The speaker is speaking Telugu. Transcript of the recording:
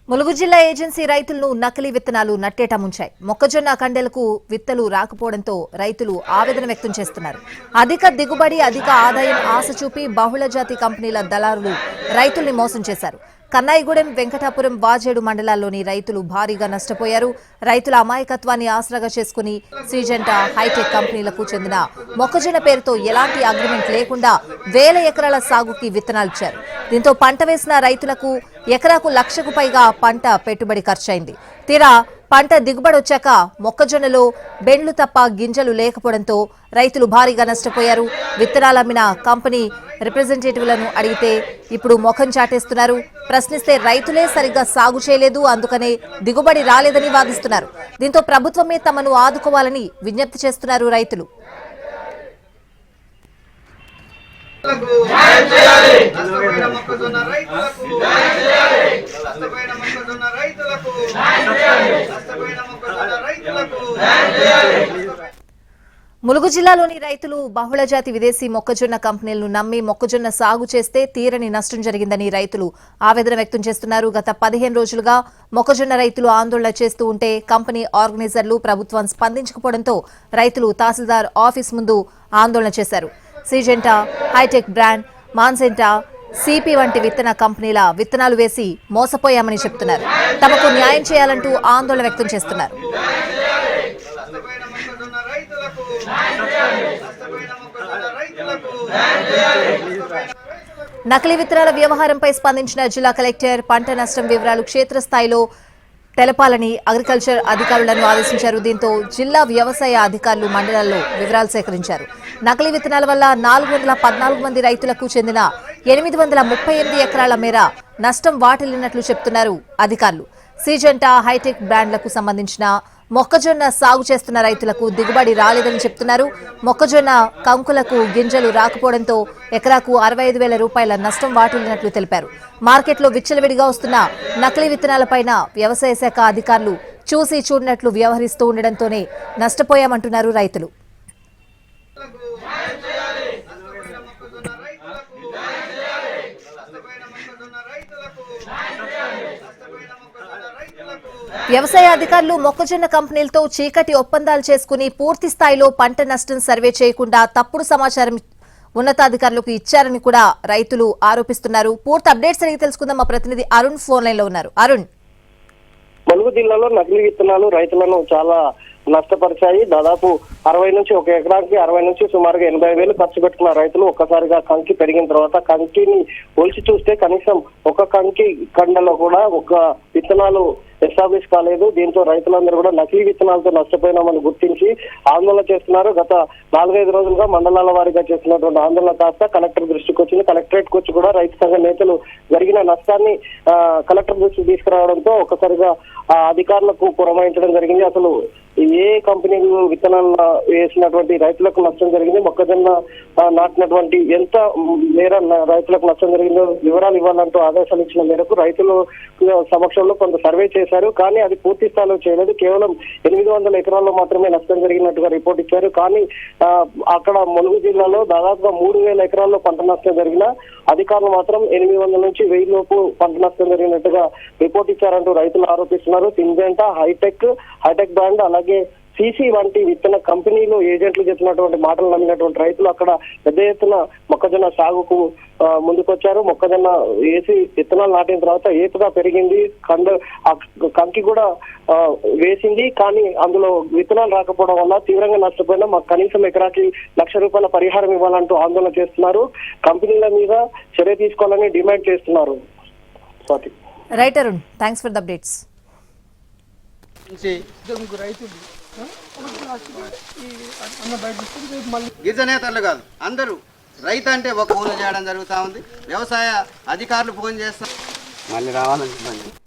ములుగు జిల్లా ఏజెన్సీ రైతులను నకిలీ విత్తనాలు నట్టేట ముంచాయి. మొక్కజొన్న కండెలకు విత్తలు రాకపోవడంతో రైతులు ఆవేదన వ్యక్తం చేస్తున్నారు. అధిక దిగుబడి, అధిక ఆదాయం ఆశ చూపి బహుళజాతి కంపెనీల దళారులు రైతుల్ని మోసం చేశారు. కన్నాయిగూడెం, వెంకటాపురం, వాజేడు మండలాల్లోని రైతులు భారీగా నష్టపోయారు. రైతుల అమాయకత్వాన్ని ఆసరాగా చేసుకుని శ్రీజంటా, హైటెక్ కంపెనీలకు చెందిన మొక్కజొన్న పేరుతో ఎలాంటి అగ్రిమెంట్ లేకుండా వేల ఎకరాల సాగుకి విత్తనాలిచ్చారు. దీంతో పంట వేసిన రైతులకు ఎకరాకు లక్షకు పైగా పంట పెట్టుబడి ఖర్చయింది. తీరా పంట దిగుబడి వచ్చాక మొక్కజొన్నలో బెండ్లు తప్ప గింజలు లేకపోవడంతో రైతులు భారీగా నష్టపోయారు. విత్తనాలు అమ్మిన కంపెనీ రిప్రజెంటేటివ్లను అడిగితే ఇప్పుడు ముఖం చాటేస్తున్నారు. ప్రశ్నిస్తే రైతులే సరిగ్గా సాగు చేయలేదు, అందుకనే దిగుబడి రాలేదని వాదిస్తున్నారు. దీంతో ప్రభుత్వమే తమను ఆదుకోవాలని విజ్ఞప్తి చేస్తున్నారు రైతులు. ములుగు జిల్లాలోని రైతులు బహుళజాతి విదేశీ మొక్కజొన్న కంపెనీలను నమ్మి మొక్కజొన్న సాగు చేస్తే తీరని నష్టం జరిగిందని రైతులు ఆవేదన వ్యక్తం చేస్తున్నారు. గత 15 రోజులుగా మొక్కజొన్న రైతులు ఆందోళన చేస్తూ ఉంటే కంపెనీ ఆర్గనైజర్లు ప్రభుత్వం స్పందించకపోవడంతో రైతులు తహసీల్దార్ ఆఫీస్ ముందు ఆందోళన చేశారు. శ్రీజంటా, హైటెక్ బ్రాండ్, మాన్సెంటా, సిపి వంటి విత్తన కంపెనీల విత్తనాలు వేసి మోసపోయామని చెప్తున్నారు. తమకు న్యాయం చేయాలంటూ ఆందోళన వ్యక్తం చేస్తున్నారు. నకిలీ విత్తనాల వ్యవహారంపై స్పందించిన జిల్లా కలెక్టర్ పంట నష్టం వివరాలు క్షేత్రస్థాయిలో తెలపాలని అగ్రికల్చర్ అధికారులను ఆదేశించారు. దీంతో జిల్లా వ్యవసాయ అధికారులు మండలాల్లో వివరాలు సేకరించారు. నకిలీ విత్తనాల వల్ల 414 మంది రైతులకు చెందిన 838 ఎకరాల మేర నష్టం వాటిల్లినట్లు చెప్తున్నారు అధికారులు. శ్రీజంటా, హైటెక్ బ్రాండ్లకు సంబంధించిన మొక్కజొన్న సాగు చేస్తున్న రైతులకు దిగుబడి రాలేదని చెప్తున్నారు. మొక్కజొన్న కంకులకు గింజలు రాకపోవడంతో ఎకరాకు 65,000 రూపాయల నష్టం వాటిల్లినట్లు తెలిపారు. మార్కెట్లో విచ్చలవిడిగా వస్తున్న నకిలీ విత్తనాలపైన వ్యవసాయ శాఖ అధికారులు చూసి చూడనట్లు వ్యవహరిస్తూ ఉండడంతోనే నష్టపోయామంటున్నారు రైతులు. వ్యవసాయ అధికారులు మొక్కజొన్న కంపెనీలతో చీకటి ఒప్పందాలు చేసుకుని పూర్తి స్థాయిలో పంట నష్టం సర్వే చేయకుండా తప్పుడు సమాచారం ఉన్నతాధికారులకు ఇచ్చారని కూడా రైతులు ఆరోపిస్తున్నారు. పూర్తి అప్డేట్స్ అడిగి తెలుసుకుందాం. మా ప్రతినిధి అరుణ్ ఫోన్ లైన్ లో ఉన్నారు. అరుణ్, ములుగు జిల్లాలో నకిలీ విత్తనాలు రైతులను చాలా నష్టపరిచాయి. దాదాపు 60 నుంచి ఒక ఎకరానికి 60 నుంచి సుమారుగా 80,000 ఖర్చు పెట్టుకున్న రైతులు ఒక్కసారిగా కంకి పెరిగిన తర్వాత కంకిని పోల్చి చూస్తే కనీసం ఒక కంకి కండలో కూడా ఒక విత్తనాలు ఎస్టాబ్లిష్ కాలేదు. దీంతో రైతులందరూ కూడా నకిలీ విత్తనాలతో నష్టపోయినామని గుర్తించి ఆందోళన చేస్తున్నారు. గత 4-5 రోజులుగా మండలాల వారీగా చేస్తున్నటువంటి ఆందోళన కాస్త కలెక్టర్ దృష్టికి వచ్చింది. కలెక్టరేట్ కు వచ్చి కూడా రైతు సంఘ నేతలు జరిగిన నష్టాన్ని కలెక్టర్ దృష్టికి తీసుకురావడంతో ఒక్కసారిగా అధికారులకు పురమాయించడం జరిగింది. అసలు ఏ కంపెనీలు విత్తనాలు వేసినటువంటి రైతులకు నష్టం జరిగింది, మొక్కజొన్న నాటినటువంటి ఎంత మేర రైతులకు నష్టం జరిగిందో వివరాలు ఇవ్వాలంటూ ఆదేశాలు ఇచ్చిన మేరకు రైతుల సమక్షంలో కొంత సర్వే చేశారు. కానీ అది పూర్తి స్థాయిలో చేయలేదు. కేవలం 800 ఎకరాల్లో మాత్రమే నష్టం జరిగినట్టుగా రిపోర్ట్ ఇచ్చారు. కానీ అక్కడ ములుగు జిల్లాలో దాదాపుగా 3,000 ఎకరాల్లో పంట నష్టం జరిగిన అధికారులు మాత్రం 800 నుంచి 1000 లోపు పంట నష్టం జరిగినట్టుగా రిపోర్ట్ ఇచ్చారంటూ రైతులు ఆరోపిస్తున్నారు. సింజెంటా, హైటెక్ బ్రాండ్, అలాగే సిసి వంటి విత్తన కంపెనీలు ఏజెంట్లు చెప్పినటువంటి మాటలు నమ్మినటువంటి రైతులు అక్కడ పెద్ద ఎత్తున మొక్కజొన్న సాగుకు ముందుకొచ్చారు. మొక్కజొన్న వేసి విత్తనాలు నాటిన తర్వాత ఏపుగా పెరిగింది, కంకి కూడా వేసింది. కానీ అందులో విత్తనాలు రాకపోవడం వల్ల తీవ్రంగా నష్టపోయినా మాకు కనీసం ఎకరాకి ₹1,00,000 పరిహారం ఇవ్వాలంటూ ఆందోళన చేస్తున్నారు. కంపెనీల మీద చర్య తీసుకోవాలని డిమాండ్ చేస్తున్నారు. Right Arun, thanks for the updates. గిరిజనేతలు కాదు, అందరూ రైతు అంటే ఒక ఊరు చేయడం జరుగుతూ ఉంది. వ్యవసాయ అధికారులు ఫోన్ చేస్తారు, మళ్ళీ రావాలని